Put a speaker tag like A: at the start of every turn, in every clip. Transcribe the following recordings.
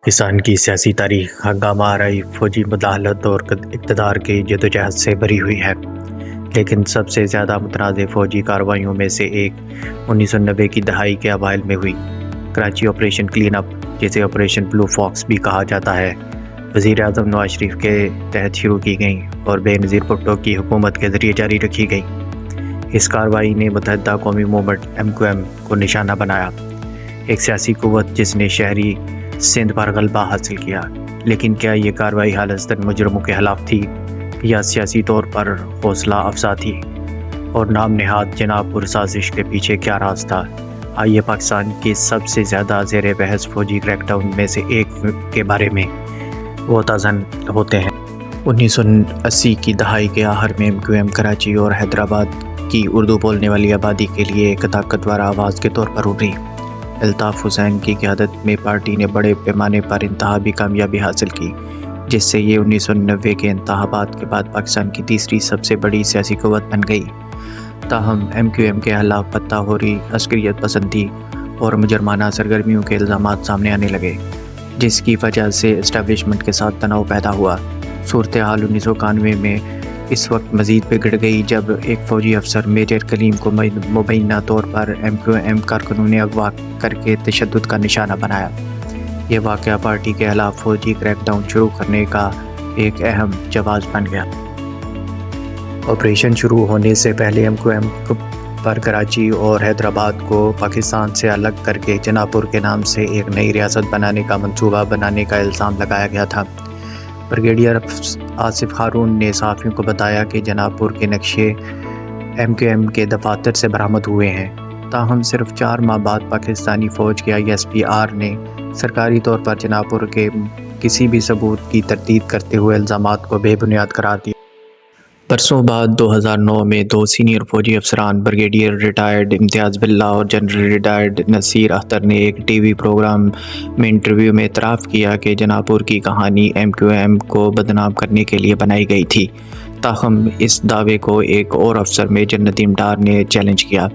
A: پاکستان کی سیاسی تاریخ ہنگامہ آرائی فوجی مداخلت اور اقتدار کی جدوجہد سے بھری ہوئی ہے، لیکن سب سے زیادہ متنازع فوجی کارروائیوں میں سے ایک 1990 کی دہائی کے اوائل میں ہوئی کراچی آپریشن کلین اپ، جسے آپریشن بلو فاکس بھی کہا جاتا ہے، وزیر اعظم نواز شریف کے تحت شروع کی گئی اور بے نظیر بھٹو کی حکومت کے ذریعے جاری رکھی گئی۔ اس کارروائی نے متحدہ قومی موومنٹ MQM کو نشانہ بنایا، ایک سیاسی قوت جس نے شہری سندھ پر غلبہ حاصل کیا۔ لیکن کیا یہ کارروائی خالصتاً مجرموں کے خلاف تھی یا سیاسی طور پر حوصلہ افزا تھی؟ اور نام نہاد جناب پور سازش کے پیچھے کیا راز تھا؟ آئیے پاکستان کی سب سے زیادہ زیر بحث فوجی کریک ڈاؤن میں سے ایک کے بارے میں متعزن ہوتے ہیں۔ 1980 کی دہائی کے آخر میں MQM کراچی اور حیدرآباد کی اردو بولنے والی آبادی کے لیے ایک طاقتور آواز کے طور پر ابھری۔ الطاف حسین کی قیادت میں پارٹی نے بڑے پیمانے پر انتخابی کامیابی حاصل کی، جس سے یہ 1990 کے انتخابات کے بعد پاکستان کی تیسری سب سے بڑی سیاسی قوت بن گئی۔ تاہم MQM کے خلاف پتہ ہوری عسکریت پسندی اور مجرمانہ سرگرمیوں کے الزامات سامنے آنے لگے، جس کی وجہ سے اسٹیبلشمنٹ کے ساتھ تناؤ پیدا ہوا۔ صورتحال 1991 میں اس وقت مزید بگڑ گئی جب ایک فوجی افسر میجر کلیم کو مبینہ طور پر MQM کارکنوں نے اغوا کر کے تشدد کا نشانہ بنایا۔ یہ واقعہ پارٹی کے خلاف فوجی کریک ڈاؤن شروع کرنے کا ایک اہم جواز بن گیا۔ آپریشن شروع ہونے سے پہلے MQM پر کراچی اور حیدرآباد کو پاکستان سے الگ کر کے جناب پور کے نام سے ایک نئی ریاست بنانے کا منصوبہ بنانے کا الزام لگایا گیا تھا۔ بریگیڈیئر آصف ہارون نے صحافیوں کو بتایا کہ جناب پور کے نقشے MQM کے دفاتر سے برآمد ہوئے ہیں۔ تاہم صرف 4 ماہ بعد پاکستانی فوج کے ISPR نے سرکاری طور پر جناب پور کے کسی بھی ثبوت کی تردید کرتے ہوئے الزامات کو بے بنیاد قرار دیا۔ برسوں بعد 2009 میں 2 سینئر فوجی افسران بریگیڈیئر ریٹائرڈ امتیاز باللہ اور جنرل ریٹائرڈ نصیر اختر نے ایک ٹی وی پروگرام میں انٹرویو میں اعتراف کیا کہ جناب پور کی کہانی MQM کو بدنام کرنے کے لیے بنائی گئی تھی۔ تاہم اس دعوے کو ایک اور افسر میجر ندیم ڈار نے چیلنج کیا،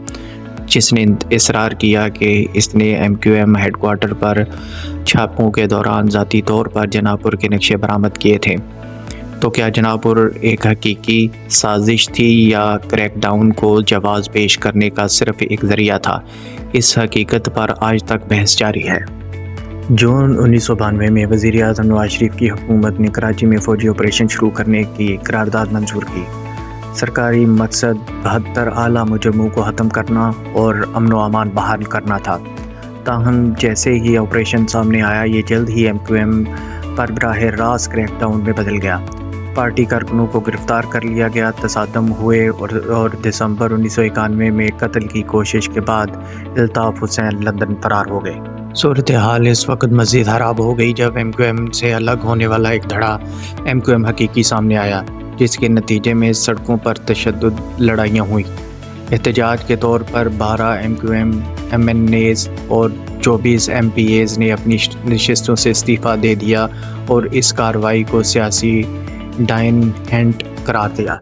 A: جس نے اصرار کیا کہ اس نے MQM ہیڈ کوارٹر پر چھاپوں کے دوران ذاتی طور پر جناب پور کے نقشے برآمد کیے تھے۔ تو کیا جناب پور ایک حقیقی سازش تھی یا کریک ڈاؤن کو جواز پیش کرنے کا صرف ایک ذریعہ تھا؟ اس حقیقت پر آج تک بحث جاری ہے۔ جون 1992 میں وزیر اعظم نواز شریف کی حکومت نے کراچی میں فوجی آپریشن شروع کرنے کی قرارداد منظور کی۔ سرکاری مقصد 72 اعلیٰ مجرموں کو ختم کرنا اور امن و امان بحال کرنا تھا۔ تاہم جیسے ہی آپریشن سامنے آیا، یہ جلد ہی MQM پر براہ راست کریک ڈاؤن میں بدل گیا۔ پارٹی کارکنوں کو گرفتار کر لیا گیا، تصادم ہوئے اور دسمبر 1991 میں قتل کی کوشش کے بعد الطاف حسین لندن فرار ہو گئے۔ صورتحال اس وقت مزید خراب ہو گئی جب MQM سے الگ ہونے والا ایک دھڑا MQM حقیقی سامنے آیا، جس کے نتیجے میں سڑکوں پر تشدد لڑائیاں ہوئیں۔ احتجاج کے طور پر 12 MQM MNAs اور 24 MPAs نے اپنی نشستوں سے استعفیٰ دے دیا اور اس کارروائی کو سیاسی ڈائن ہینٹ قرار دیا۔